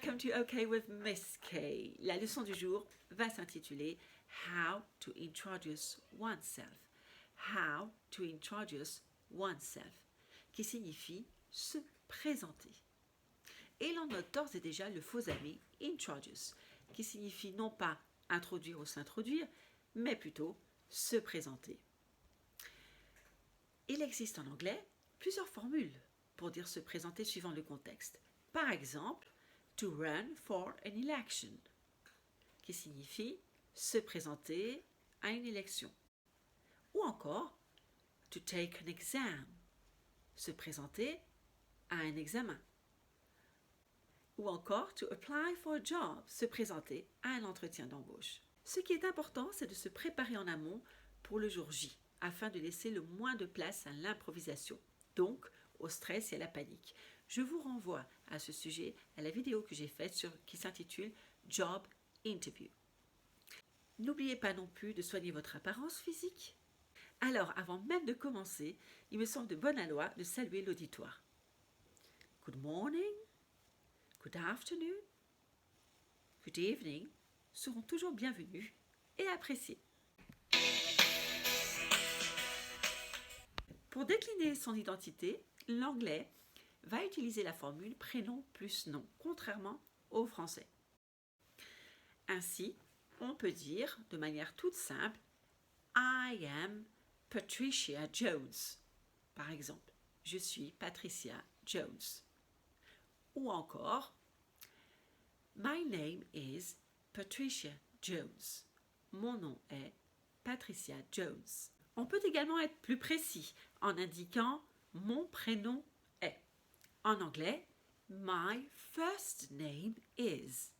Welcome to OK with Miss K. La leçon du jour va s'intituler How to introduce oneself. How to introduce oneself, qui signifie se présenter. Et l'on note d'ores et déjà le faux ami introduce, qui signifie non pas introduire ou s'introduire, mais plutôt se présenter. Il existe en anglais plusieurs formules pour dire se présenter suivant le contexte. Par exemple, to run for an election, qui signifie se présenter à une élection. Ou encore, to take an exam, se présenter à un examen. Ou encore, to apply for a job, se présenter à un entretien d'embauche. Ce qui est important, c'est de se préparer en amont pour le jour J, afin de laisser le moins de place à l'improvisation, donc au stress et à la panique. Je vous renvoie à ce sujet à la vidéo que j'ai faite qui s'intitule Job Interview. N'oubliez pas non plus de soigner votre apparence physique. Alors, avant même de commencer, il me semble de bonne loi de saluer l'auditoire. Good morning, good afternoon, good evening seront toujours bienvenus et appréciés. Pour décliner son identité, l'anglais va utiliser la formule prénom plus nom, contrairement au français. Ainsi, on peut dire de manière toute simple I am Patricia Jones. Par exemple, je suis Patricia Jones. Ou encore, My name is Patricia Jones. Mon nom est Patricia Jones. On peut également être plus précis en indiquant mon prénom est. En anglais, my first name is.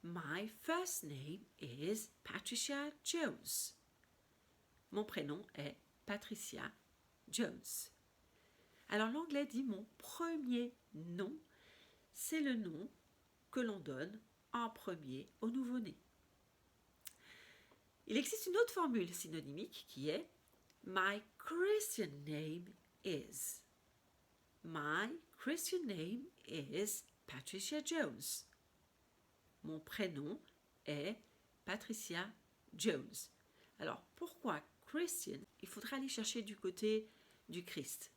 My first name is Patricia Jones. Mon prénom est Patricia Jones. Alors l'anglais dit mon premier nom, c'est le nom que l'on donne en premier au nouveau-né. Il existe une autre formule synonymique qui est My Christian name is. My Christian name is Patricia Jones. Mon prénom est Patricia Jones. Alors, pourquoi Christian? Il faudra aller chercher du côté du Christ.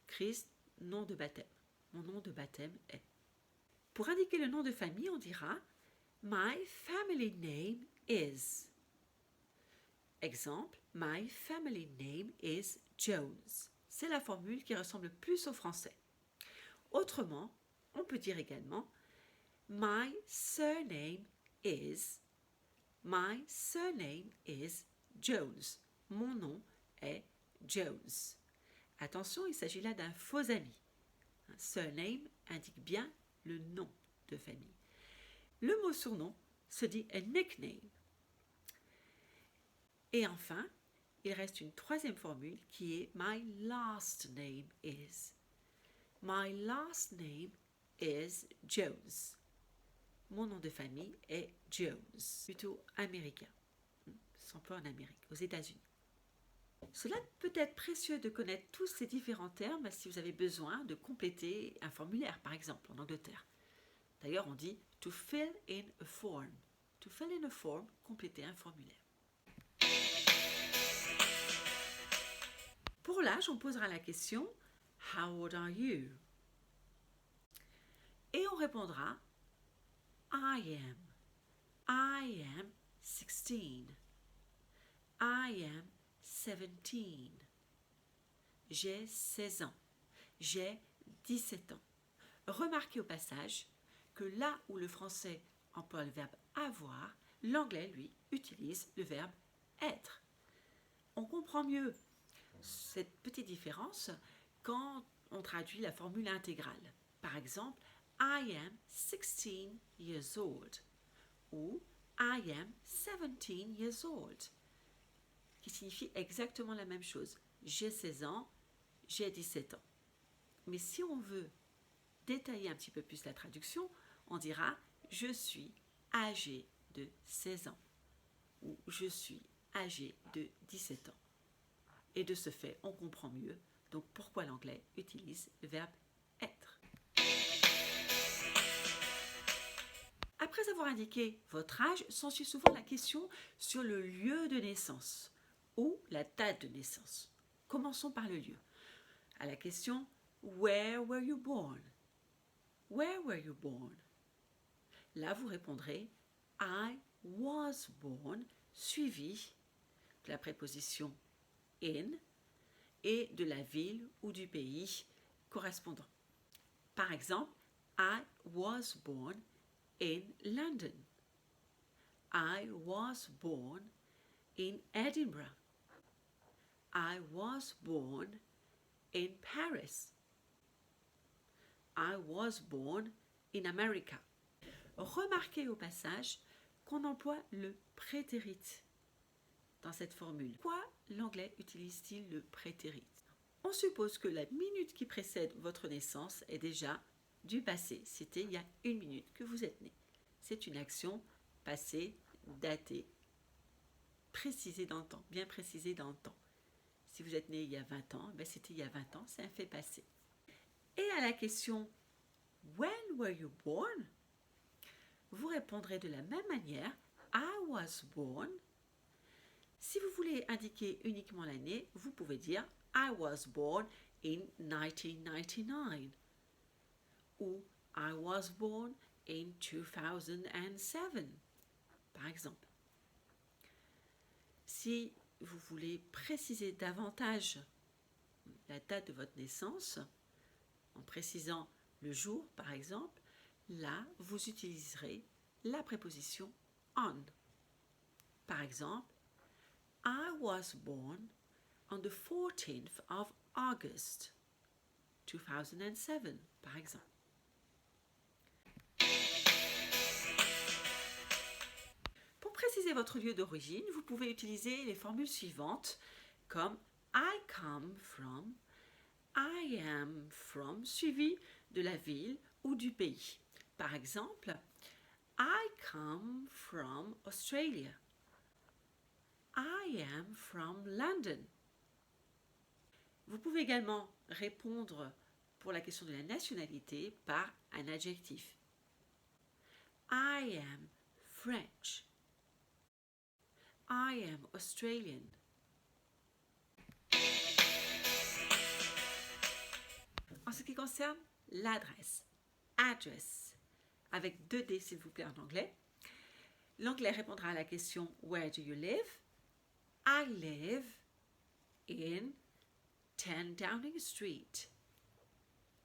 Christ, nom de baptême. Mon nom de baptême est. Pour indiquer le nom de famille, on dira My family name is. Exemple, My family name is Jones. C'est la formule qui ressemble plus au français. Autrement, on peut dire également My surname is. My surname is Jones. Mon nom est Jones. Attention, il s'agit là d'un faux ami. Un surname indique bien le nom de famille. Le mot surnom se dit a nickname. Et enfin, il reste une troisième formule qui est My last name is. My last name is Jones. Mon nom de famille est Jones, plutôt américain. S'emploie en Amérique, aux États-Unis. Cela peut être précieux de connaître tous ces différents termes si vous avez besoin de compléter un formulaire, par exemple, en Angleterre. D'ailleurs, on dit to fill in a form. To fill in a form, compléter un formulaire. Pour l'âge, on posera la question How old are you? Et on répondra I am 16. I am 17. J'ai 16 ans. J'ai 17 ans. Remarquez au passage que là où le français emploie le verbe avoir, l'anglais, lui, utilise le verbe être. On comprend mieux cette petite différence quand on traduit la formule intégrale. Par exemple, I am 16 years old ou I am 17 years old, qui signifie exactement la même chose. J'ai 16 ans, j'ai 17 ans. Mais si on veut détailler un petit peu plus la traduction, on dira je suis âgé de 16 ans ou je suis âgé de 17 ans. Et de ce fait, on comprend mieux donc pourquoi l'anglais utilise le verbe être. Après avoir indiqué votre âge, s'ensuit souvent la question sur le lieu de naissance ou la date de naissance. Commençons par le lieu. À la question « Where were you born ?» Where were you born? Là, vous répondrez I was born, suivi de la préposition in et de la ville ou du pays correspondant. Par exemple, I was born in London. I was born in Edinburgh. I was born in Paris. I was born in America. Remarquez au passage qu'on emploie le prétérit dans cette formule. Pourquoi l'anglais utilise-t-il le prétérit? On suppose que la minute qui précède votre naissance est déjà du passé. C'était il y a 1 minute que vous êtes né. C'est une action passée, datée, précisée dans le temps, bien précisée dans le temps. Si vous êtes né il y a 20 ans, c'était il y a 20 ans, c'est un fait passé. Et à la question « When were you born ?» vous répondrez de la même manière « I was born ». Si vous voulez indiquer uniquement l'année, vous pouvez dire « I was born in 1999 » ou « I was born in 2007 » par exemple. Si vous voulez préciser davantage la date de votre naissance, en précisant le jour par exemple, là vous utiliserez la préposition on. Par exemple, I was born on the 14th of August 2007, par exemple. Pour préciser votre lieu d'origine, vous pouvez utiliser les formules suivantes comme I come from, I am from, suivi de la ville ou du pays. Par exemple, I come from Australia. I am from London. Vous pouvez également répondre pour la question de la nationalité par un adjectif. I am French. I am Australian. En ce qui concerne l'adresse, address, avec 2 D s'il vous plaît en anglais, l'anglais répondra à la question Where do you live? I live in 10 Downing Street.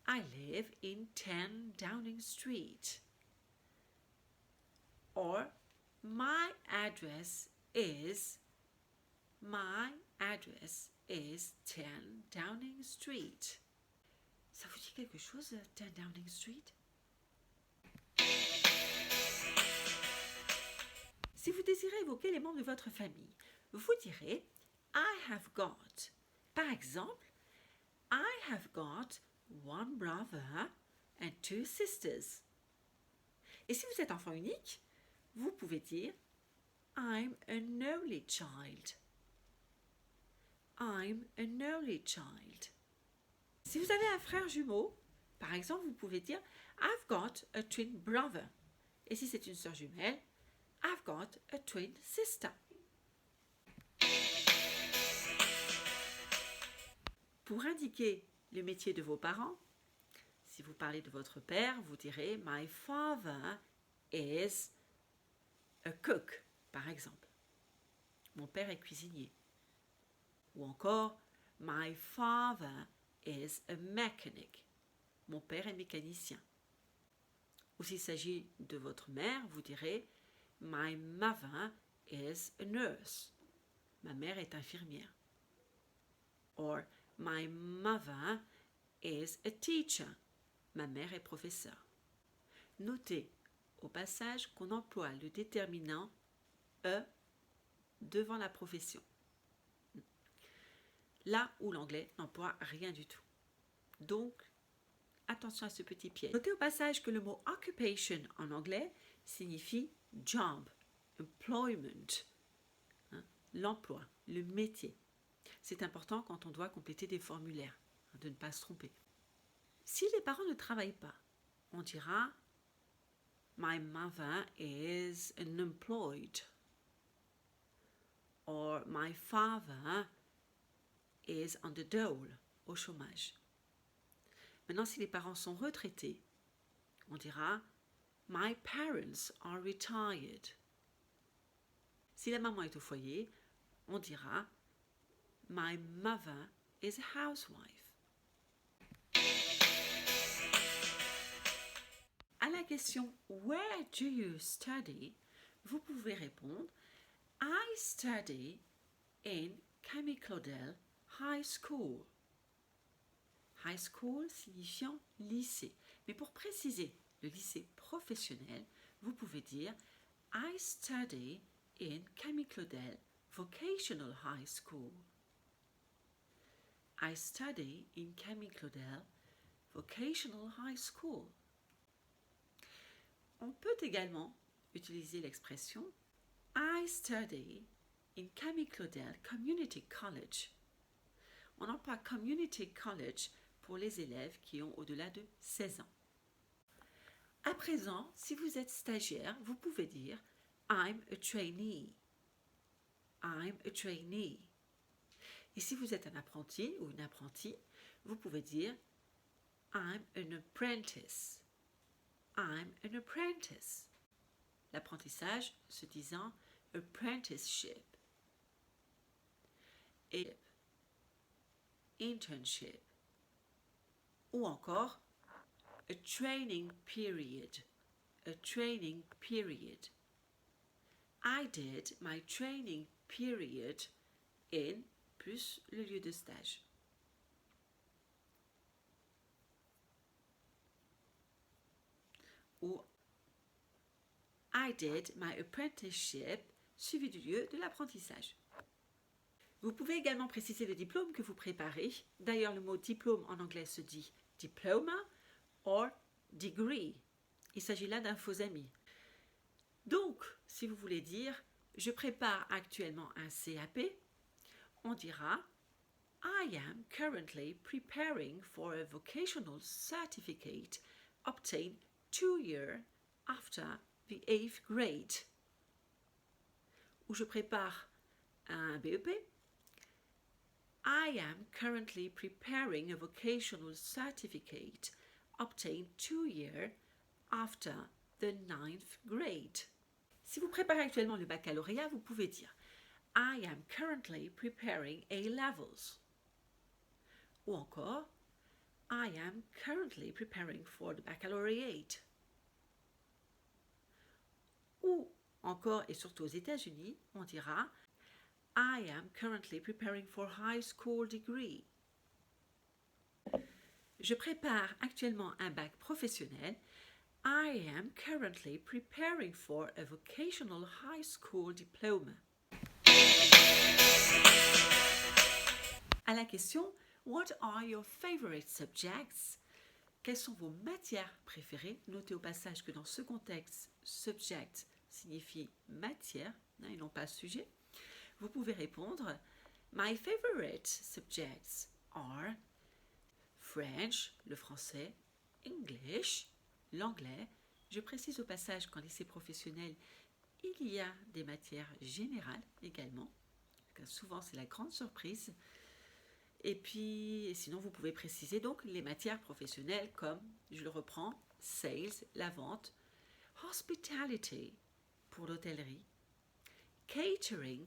I live in 10 Downing Street. Or my address is 10 Downing Street. Ça vous dit quelque chose, 10 Downing Street? Si vous désirez évoquer les membres de votre famille, vous direz I have got. Par exemple, I have got 1 brother and 2 sisters. Et si vous êtes enfant unique, vous pouvez dire I'm an only child. I'm an only child. Si vous avez un frère jumeau, par exemple, vous pouvez dire I've got a twin brother. Et si c'est une sœur jumelle, I've got a twin sister. Pour indiquer le métier de vos parents, si vous parlez de votre père, vous direz My father is a cook, par exemple. Mon père est cuisinier. Ou encore My father is a mechanic. Mon père est mécanicien. Ou s'il s'agit de votre mère, vous direz My mother is a nurse. Ma mère est infirmière. Or My mother is a teacher. Ma mère est professeure. Notez au passage qu'on emploie le déterminant E devant la profession. Là où l'anglais n'emploie rien du tout. Donc, attention à ce petit piège. Notez au passage que le mot occupation en anglais signifie job, employment, l'emploi, le métier. C'est important quand on doit compléter des formulaires, de ne pas se tromper. Si les parents ne travaillent pas, on dira My mother is unemployed. Or my father is on the dole, au chômage. Maintenant, si les parents sont retraités, on dira My parents are retired. Si la maman est au foyer, on dira My mother is a housewife. À la question Where do you study? Vous pouvez répondre I study in Camille Claudel High School. High school signifiant lycée. Mais pour préciser le lycée professionnel, vous pouvez dire I study in Camille Claudel Vocational High School. I study in Camille Claudel Vocational High School. On peut également utiliser l'expression I study in Camille Claudel Community College. On emploie Community College pour les élèves qui ont au-delà de 16 ans. À présent, si vous êtes stagiaire, vous pouvez dire I'm a trainee. I'm a trainee. Et si vous êtes un apprenti ou une apprentie, vous pouvez dire I'm an apprentice. I'm an apprentice. L'apprentissage se disant apprenticeship. Et internship. Ou encore a training period. A training period. I did my training period in plus le lieu de stage. Ou I did my apprenticeship suivi du lieu de l'apprentissage. Vous pouvez également préciser le diplôme que vous préparez. D'ailleurs, le mot diplôme en anglais se dit diploma or degree. Il s'agit là d'un faux ami. Donc, si vous voulez dire je prépare actuellement un CAP, on dira I am currently preparing for a vocational certificate obtained 2 years after the 8th grade. Ou je prépare un BEP. I am currently preparing a vocational certificate obtained 2 years after the 9th grade. Si vous préparez actuellement le baccalauréat, vous pouvez dire I am currently preparing A-levels. Ou encore I am currently preparing for the baccalaureate. Ou encore et surtout aux États-Unis, on dira I am currently preparing for high school degree. Je prépare actuellement un bac professionnel. I am currently preparing for a vocational high school diploma. À la question What are your favorite subjects? Quelles sont vos matières préférées? Notez au passage que dans ce contexte, subject signifie matière et non pas sujet. Vous pouvez répondre My favorite subjects are French, le français, English, l'anglais. Je précise au passage qu'en lycée professionnel, il y a des matières générales également. Souvent, c'est la grande surprise. Et puis, sinon, vous pouvez préciser donc les matières professionnelles comme, je le reprends, sales, la vente, hospitality pour l'hôtellerie, catering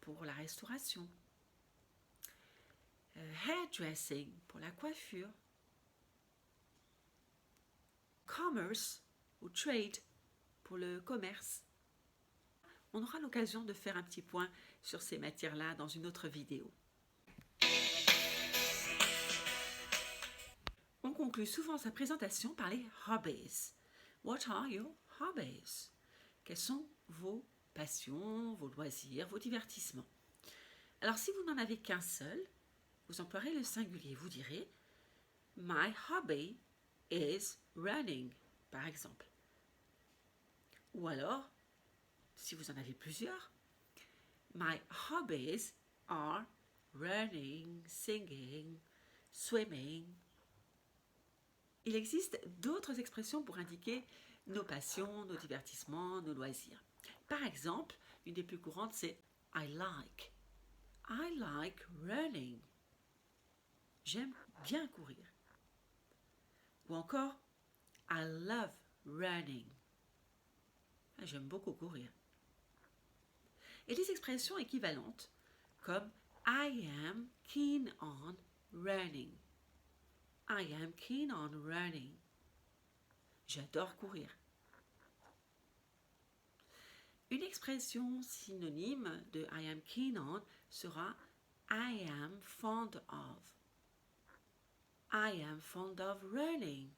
pour la restauration, hairdressing pour la coiffure, commerce ou trade pour le commerce. On aura l'occasion de faire un petit point sur ces matières-là dans une autre vidéo. On conclut souvent sa présentation par les hobbies. What are your hobbies? Quelles sont vos passions, vos loisirs, vos divertissements? Alors si vous n'en avez qu'un seul, vous emploierez le singulier. Vous direz My hobby is running, par exemple. Ou alors, si vous en avez plusieurs, My hobbies are running, singing, swimming. Il existe d'autres expressions pour indiquer nos passions, nos divertissements, nos loisirs. Par exemple, une des plus courantes, c'est I like. I like running. J'aime bien courir. Ou encore, I love running. J'aime beaucoup courir. Et des expressions équivalentes comme I am keen on running. I am keen on running. J'adore courir. Une expression synonyme de I am keen on sera I am fond of. I am fond of running.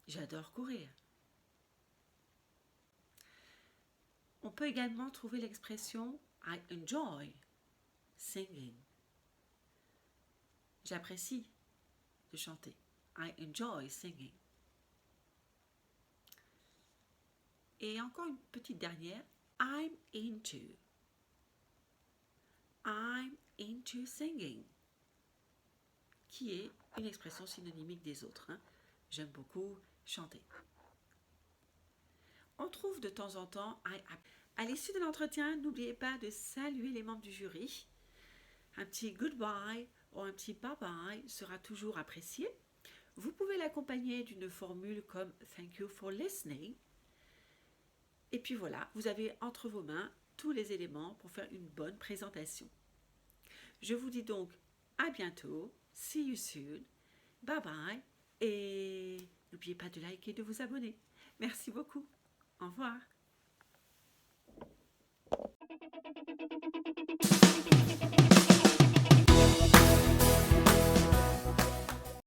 J'adore courir. On peut également trouver l'expression I enjoy singing. J'apprécie de chanter. I enjoy singing. Et encore une petite dernière, I'm into. I'm into singing, qui est une expression synonymique des autres. J'aime beaucoup chanter. On trouve de temps en temps à l'issue de l'entretien, n'oubliez pas de saluer les membres du jury. Un petit goodbye ou un petit bye-bye sera toujours apprécié. Vous pouvez l'accompagner d'une formule comme Thank you for listening. Et puis voilà, vous avez entre vos mains tous les éléments pour faire une bonne présentation. Je vous dis donc à bientôt, see you soon, bye bye, et n'oubliez pas de liker et de vous abonner. Merci beaucoup, au revoir.